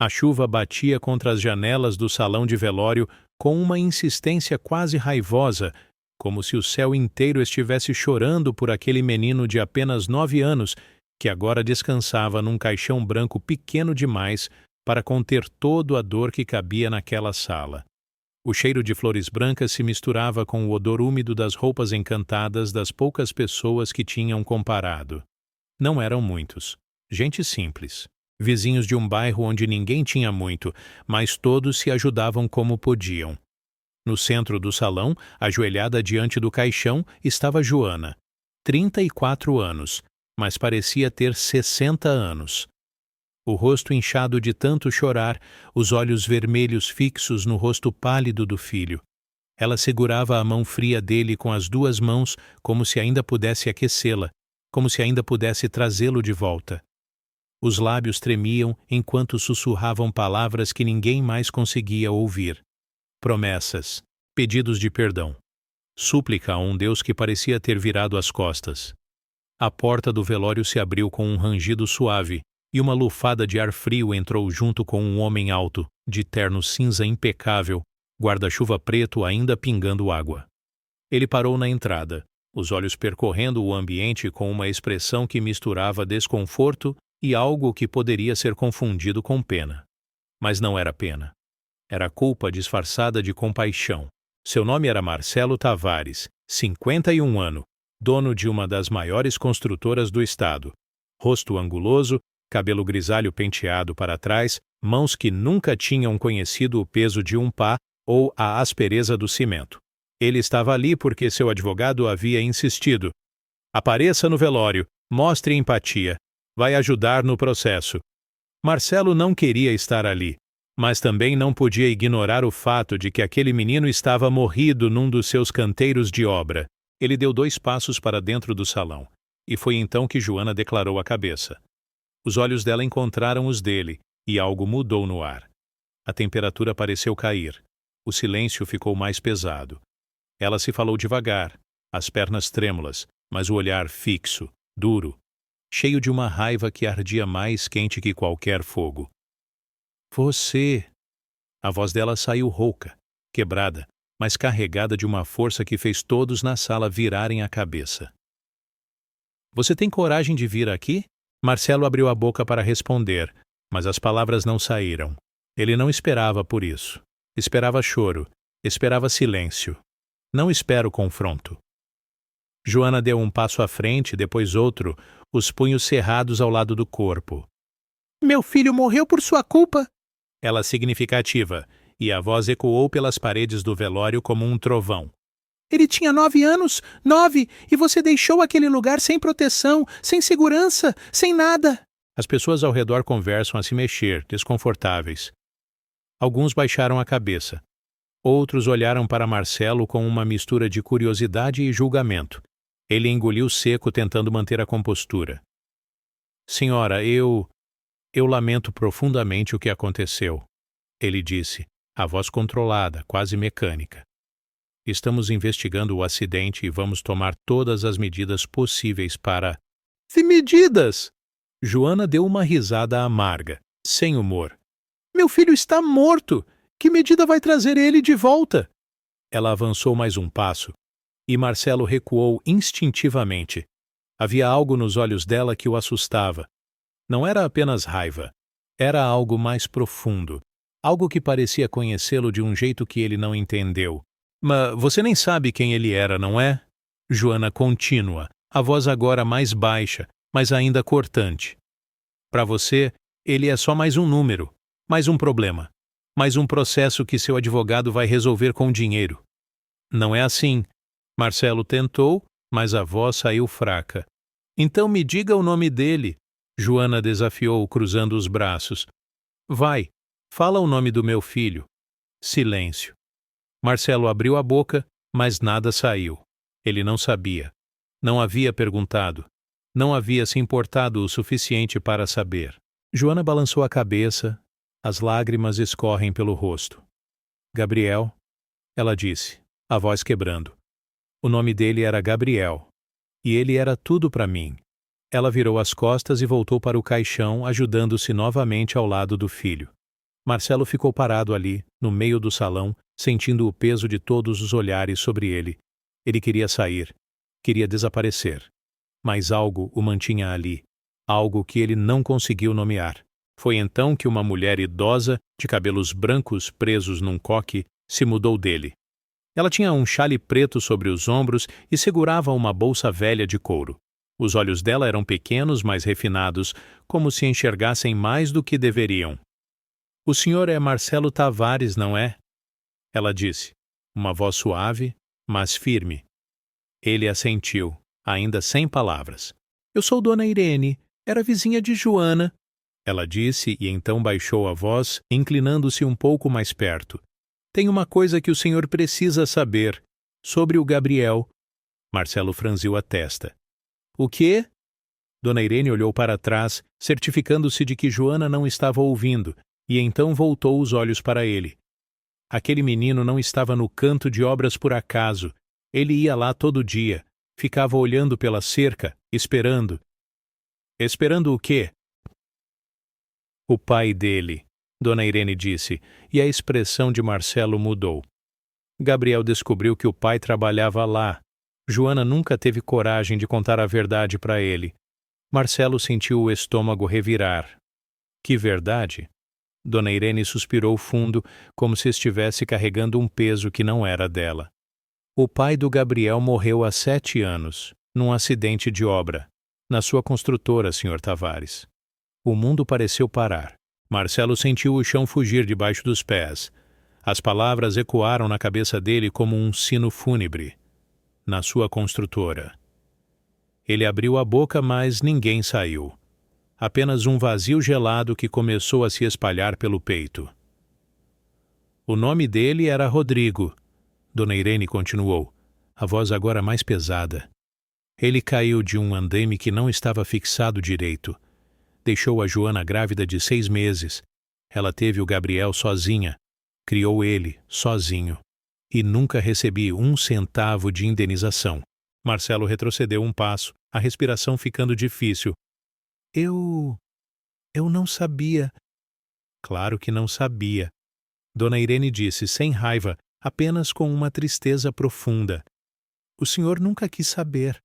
A chuva batia contra as janelas do salão de velório com uma insistência quase raivosa, como se o céu inteiro estivesse chorando por aquele menino de apenas 9 anos que agora descansava num caixão branco pequeno demais para conter toda a dor que cabia naquela sala. O cheiro de flores brancas se misturava com o odor úmido das roupas encantadas das poucas pessoas que tinham comparado. Não eram muitos. Gente simples. Vizinhos de um bairro onde ninguém tinha muito, mas todos se ajudavam como podiam. No centro do salão, ajoelhada diante do caixão, estava Joana. 34 anos, mas parecia ter 60 anos. O rosto inchado de tanto chorar, os olhos vermelhos fixos no rosto pálido do filho. Ela segurava a mão fria dele com as 2 mãos, como se ainda pudesse aquecê-la, como se ainda pudesse trazê-lo de volta. Os lábios tremiam enquanto sussurravam palavras que ninguém mais conseguia ouvir. Promessas, pedidos de perdão, súplica a um Deus que parecia ter virado as costas. A porta do velório se abriu com um rangido suave, e uma lufada de ar frio entrou junto com um homem alto, de terno cinza impecável, guarda-chuva preto ainda pingando água. Ele parou na entrada, os olhos percorrendo o ambiente com uma expressão que misturava desconforto e algo que poderia ser confundido com pena. Mas não era pena. Era culpa disfarçada de compaixão. Seu nome era Marcelo Tavares, 51 anos, dono de uma das maiores construtoras do estado. Rosto anguloso, cabelo grisalho penteado para trás, mãos que nunca tinham conhecido o peso de um pá ou a aspereza do cimento. Ele estava ali porque seu advogado havia insistido. Apareça no velório, mostre empatia, vai ajudar no processo. Marcelo não queria estar ali, mas também não podia ignorar o fato de que aquele menino estava morrido num dos seus canteiros de obra. Ele deu 2 passos para dentro do salão, e foi então que Joana declarou a cabeça. Os olhos dela encontraram os dele, e algo mudou no ar. A temperatura pareceu cair. O silêncio ficou mais pesado. Ela se falou devagar, as pernas trêmulas, mas o olhar fixo, duro, cheio de uma raiva que ardia mais quente que qualquer fogo. Você... A voz dela saiu rouca, quebrada, mas carregada de uma força que fez todos na sala virarem a cabeça. Você tem coragem de vir aqui? Marcelo abriu a boca para responder, mas as palavras não saíram. Ele não esperava por isso. Esperava choro, esperava silêncio. Não espera o confronto. Joana deu um passo à frente, depois outro, os punhos cerrados ao lado do corpo. Meu filho morreu por sua culpa! Ela significativa, e a voz ecoou pelas paredes do velório como um trovão. Ele tinha 9 anos, 9, e você deixou aquele lugar sem proteção, sem segurança, sem nada. As pessoas ao redor conversam a se mexer, desconfortáveis. Alguns baixaram a cabeça. Outros olharam para Marcelo com uma mistura de curiosidade e julgamento. Ele engoliu seco tentando manter a compostura. Senhora, eu lamento profundamente o que aconteceu, ele disse, a voz controlada, quase mecânica. Estamos investigando o acidente e vamos tomar todas as medidas possíveis para... Que medidas? Joana deu uma risada amarga, sem humor. Meu filho está morto! Que medida vai trazer ele de volta? Ela avançou mais um passo, e Marcelo recuou instintivamente. Havia algo nos olhos dela que o assustava. Não era apenas raiva. Era algo mais profundo. Algo que parecia conhecê-lo de um jeito que ele não entendeu. Mas você nem sabe quem ele era, não é? Joana contínua, a voz agora mais baixa, mas ainda cortante. Para você, ele é só mais um número, mais um problema, mais um processo que seu advogado vai resolver com dinheiro. Não é assim. Marcelo tentou, mas a voz saiu fraca. Então me diga o nome dele. Joana desafiou, cruzando os braços. Vai, fala o nome do meu filho. Silêncio. Marcelo abriu a boca, mas nada saiu. Ele não sabia. Não havia perguntado. Não havia se importado o suficiente para saber. Joana balançou a cabeça. As lágrimas escorrem pelo rosto. Gabriel, ela disse, a voz quebrando. O nome dele era Gabriel. E ele era tudo para mim. Ela virou as costas e voltou para o caixão, ajudando-se novamente ao lado do filho. Marcelo ficou parado ali, no meio do salão, sentindo o peso de todos os olhares sobre ele. Ele queria sair, queria desaparecer. Mas algo o mantinha ali, algo que ele não conseguiu nomear. Foi então que uma mulher idosa, de cabelos brancos presos num coque, se mudou dele. Ela tinha um xale preto sobre os ombros e segurava uma bolsa velha de couro. Os olhos dela eram pequenos, mas refinados, como se enxergassem mais do que deveriam. "O senhor é Marcelo Tavares, não é?" Ela disse, uma voz suave, mas firme. Ele assentiu, ainda sem palavras. "Eu sou Dona Irene, era vizinha de Joana," ela disse e então baixou a voz, inclinando-se um pouco mais perto. "Tem uma coisa que o senhor precisa saber, sobre o Gabriel." Marcelo franziu a testa. "O quê?" Dona Irene olhou para trás, certificando-se de que Joana não estava ouvindo, e então voltou os olhos para ele. Aquele menino não estava no canto de obras por acaso. Ele ia lá todo dia, ficava olhando pela cerca, esperando. Esperando o quê? "O pai dele", Dona Irene disse, e a expressão de Marcelo mudou. Gabriel descobriu que o pai trabalhava lá. Joana nunca teve coragem de contar a verdade para ele. Marcelo sentiu o estômago revirar. Que verdade? Dona Irene suspirou fundo, como se estivesse carregando um peso que não era dela. O pai do Gabriel morreu há 7 anos, num acidente de obra, na sua construtora, Sr. Tavares. O mundo pareceu parar. Marcelo sentiu o chão fugir debaixo dos pés. As palavras ecoaram na cabeça dele como um sino fúnebre. Na sua construtora. Ele abriu a boca, mas ninguém saiu. Apenas um vazio gelado que começou a se espalhar pelo peito. O nome dele era Rodrigo. Dona Irene continuou, a voz agora mais pesada. Ele caiu de um andaime que não estava fixado direito. Deixou a Joana grávida de 6 meses. Ela teve o Gabriel sozinha. Criou ele, sozinho. E nunca recebi 1 centavo de indenização. Marcelo retrocedeu um passo, a respiração ficando difícil. Eu não sabia." Claro que não sabia. Dona Irene disse, sem raiva, apenas com uma tristeza profunda. "O senhor nunca quis saber."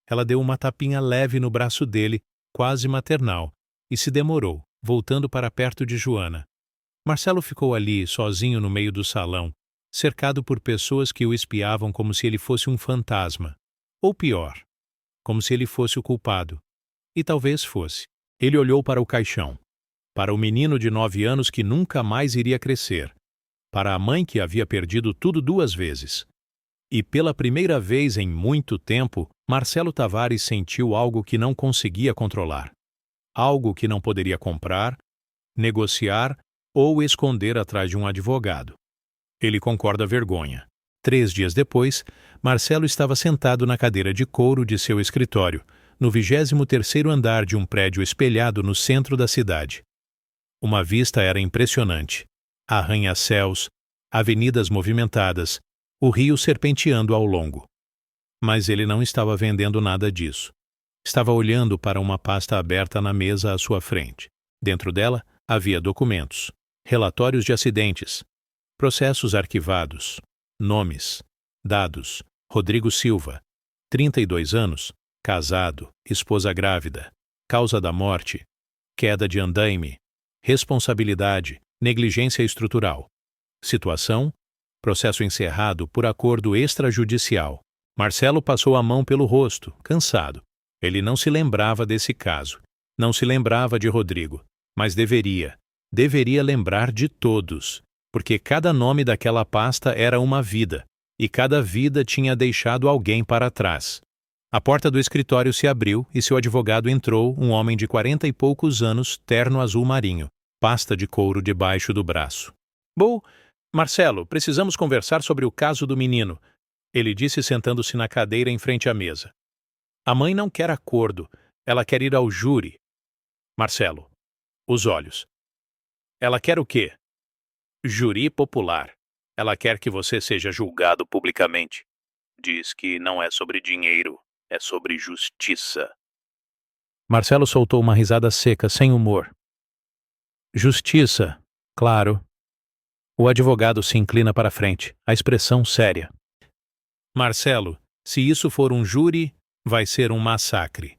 Ela deu uma tapinha leve no braço dele, quase maternal, e se demorou, voltando para perto de Joana. Marcelo ficou ali, sozinho no meio do salão, cercado por pessoas que o espiavam como se ele fosse um fantasma. Ou pior, como se ele fosse o culpado. E talvez fosse. Ele olhou para o caixão. Para o menino de 9 anos que nunca mais iria crescer. Para a mãe que havia perdido tudo 2 vezes. E pela primeira vez em muito tempo, Marcelo Tavares sentiu algo que não conseguia controlar. Algo que não poderia comprar, negociar ou esconder atrás de um advogado. Ele concorda vergonha. 3 dias depois, Marcelo estava sentado na cadeira de couro de seu escritório, no 23º andar de um prédio espelhado no centro da cidade. Uma vista era impressionante. Arranha-céus, avenidas movimentadas, o rio serpenteando ao longo. Mas ele não estava vendendo nada disso. Estava olhando para uma pasta aberta na mesa à sua frente. Dentro dela havia documentos, relatórios de acidentes, processos arquivados, nomes, dados. Rodrigo Silva, 32 anos, casado, esposa grávida, causa da morte, queda de andaime, responsabilidade, negligência estrutural. Situação, processo encerrado por acordo extrajudicial. Marcelo passou a mão pelo rosto, cansado. Ele não se lembrava desse caso. Não se lembrava de Rodrigo. Mas deveria lembrar de todos, porque cada nome daquela pasta era uma vida, e cada vida tinha deixado alguém para trás. A porta do escritório se abriu e seu advogado entrou, um homem de 40 e poucos anos, terno azul marinho, pasta de couro debaixo do braço. "Bom, Marcelo, precisamos conversar sobre o caso do menino", ele disse sentando-se na cadeira em frente à mesa. "A mãe não quer acordo, ela quer ir ao júri." Marcelo, os olhos. "Ela quer o quê?" "Júri popular. Ela quer que você seja julgado publicamente. Diz que não é sobre dinheiro, é sobre justiça." Marcelo soltou uma risada seca, sem humor. "Justiça", Claro. O advogado se inclina para frente, a expressão séria. Marcelo, se isso for um júri, vai ser um massacre.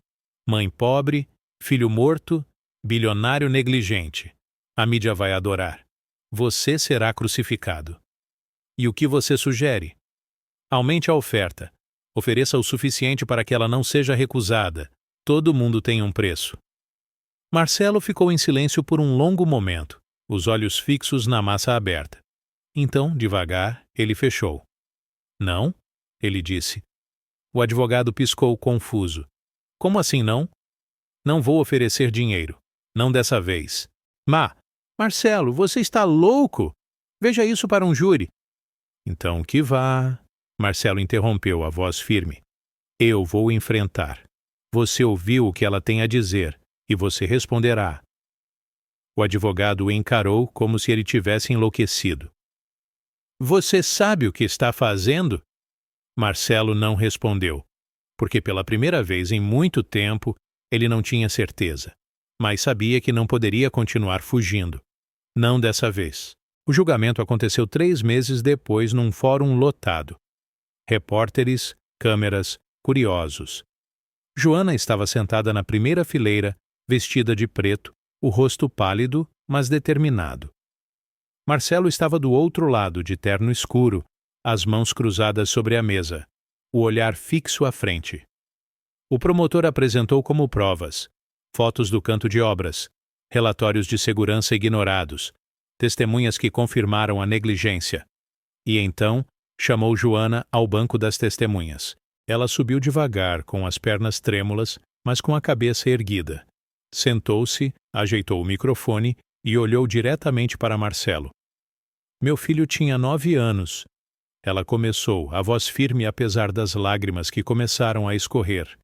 Mãe pobre, filho morto, bilionário negligente. A mídia vai adorar. Você será crucificado. E o que você sugere? Aumente a oferta. Ofereça o suficiente para que ela não seja recusada. Todo mundo tem um preço. Marcelo ficou em silêncio por um longo momento, os olhos fixos na massa aberta. Então, devagar, ele fechou. Não? Ele disse. O advogado piscou confuso. Como assim não? Não vou oferecer dinheiro. Não dessa vez. Marcelo, você está louco? Veja isso para um júri. Então que vá. Marcelo interrompeu, a voz firme. Eu vou enfrentar. Você ouviu o que ela tem a dizer, e você responderá. O advogado o encarou como se ele tivesse enlouquecido. Você sabe o que está fazendo? Marcelo não respondeu, porque pela primeira vez em muito tempo ele não tinha certeza, mas sabia que não poderia continuar fugindo. Não dessa vez. O julgamento aconteceu 3 meses depois num fórum lotado. Repórteres, câmeras, curiosos. Joana estava sentada na primeira fileira, vestida de preto, o rosto pálido, mas determinado. Marcelo estava do outro lado, de terno escuro, as mãos cruzadas sobre a mesa, o olhar fixo à frente. O promotor apresentou como provas fotos do canto de obras, relatórios de segurança ignorados, testemunhas que confirmaram a negligência. E então, chamou Joana ao banco das testemunhas. Ela subiu devagar, com as pernas trêmulas, mas com a cabeça erguida. Sentou-se, ajeitou o microfone e olhou diretamente para Marcelo. Meu filho tinha 9 anos. Ela começou, a voz firme apesar das lágrimas que começaram a escorrer.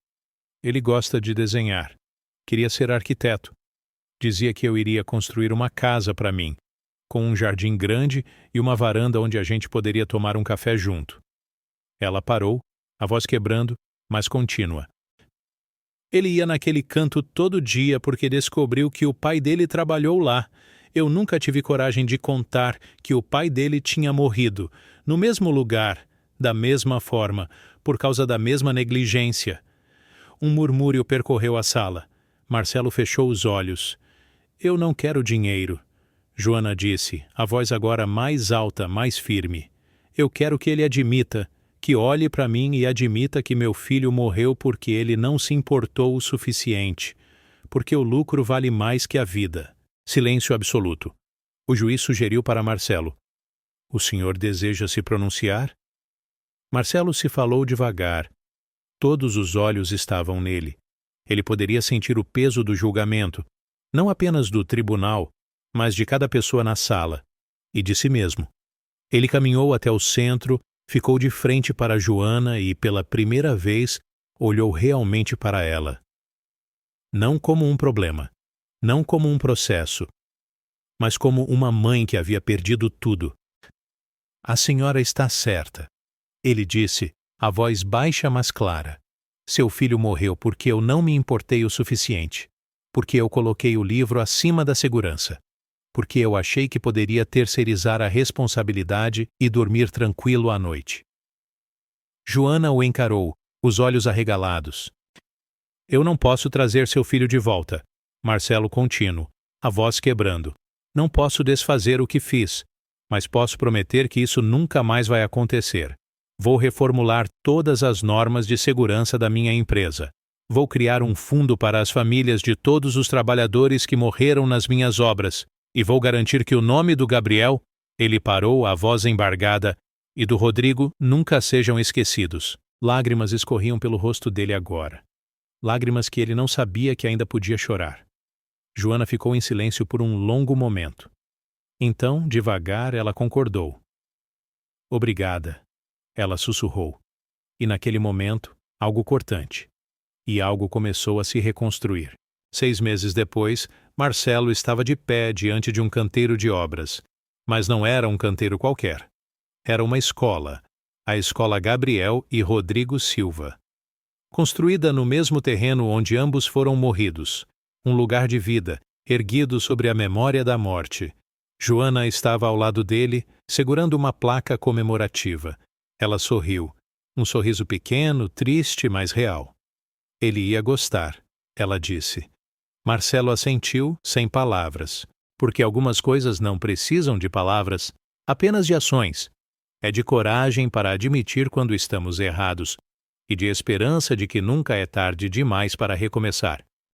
Ele gosta de desenhar. Queria ser arquiteto. Dizia que eu iria construir uma casa para mim, com um jardim grande e uma varanda onde a gente poderia tomar um café junto. Ela parou, a voz quebrando, mas contínua. Ele ia naquele canto todo dia porque descobriu que o pai dele trabalhou lá. Eu nunca tive coragem de contar que o pai dele tinha morrido, no mesmo lugar, da mesma forma, por causa da mesma negligência. Um murmúrio percorreu a sala. Marcelo fechou os olhos. Eu não quero dinheiro. Joana disse, a voz agora mais alta, mais firme. Eu quero que ele admita, que olhe para mim e admita que meu filho morreu porque ele não se importou o suficiente, porque o lucro vale mais que a vida. Silêncio absoluto. O juiz sugeriu para Marcelo. O senhor deseja se pronunciar? Marcelo se falou devagar. Todos os olhos estavam nele. Ele poderia sentir o peso do julgamento, não apenas do tribunal, mas de cada pessoa na sala, e de si mesmo. Ele caminhou até o centro, ficou de frente para Joana e, pela primeira vez, olhou realmente para ela. Não como um problema, não como um processo, mas como uma mãe que havia perdido tudo. A senhora está certa, ele disse, a voz baixa mas clara. Seu filho morreu porque eu não me importei o suficiente, porque eu coloquei o livro acima da segurança, porque eu achei que poderia terceirizar a responsabilidade e dormir tranquilo à noite. Joana o encarou, os olhos arregalados. Eu não posso trazer seu filho de volta. Marcelo contínuo, a voz quebrando. Não posso desfazer o que fiz, mas posso prometer que isso nunca mais vai acontecer. Vou reformular todas as normas de segurança da minha empresa. Vou criar um fundo para as famílias de todos os trabalhadores que morreram nas minhas obras, e vou garantir que o nome do Gabriel, ele parou, a voz embargada, e do Rodrigo nunca sejam esquecidos. Lágrimas escorriam pelo rosto dele agora. Lágrimas que ele não sabia que ainda podia chorar. Joana ficou em silêncio por um longo momento. Então, devagar, ela concordou. Obrigada, ela sussurrou. E naquele momento, algo cortante. E algo começou a se reconstruir. 6 meses depois, Marcelo estava de pé diante de um canteiro de obras. Mas não era um canteiro qualquer. Era uma escola, a Escola Gabriel e Rodrigo Silva. Construída no mesmo terreno onde ambos foram morridos. Um lugar de vida, erguido sobre a memória da morte. Joana estava ao lado dele, segurando uma placa comemorativa. Ela sorriu. Um sorriso pequeno, triste, mas real. Ele ia gostar, ela disse. Marcelo assentiu, sem palavras, porque algumas coisas não precisam de palavras, apenas de ações. É de coragem para admitir quando estamos errados e de esperança de que nunca é tarde demais para recomeçar.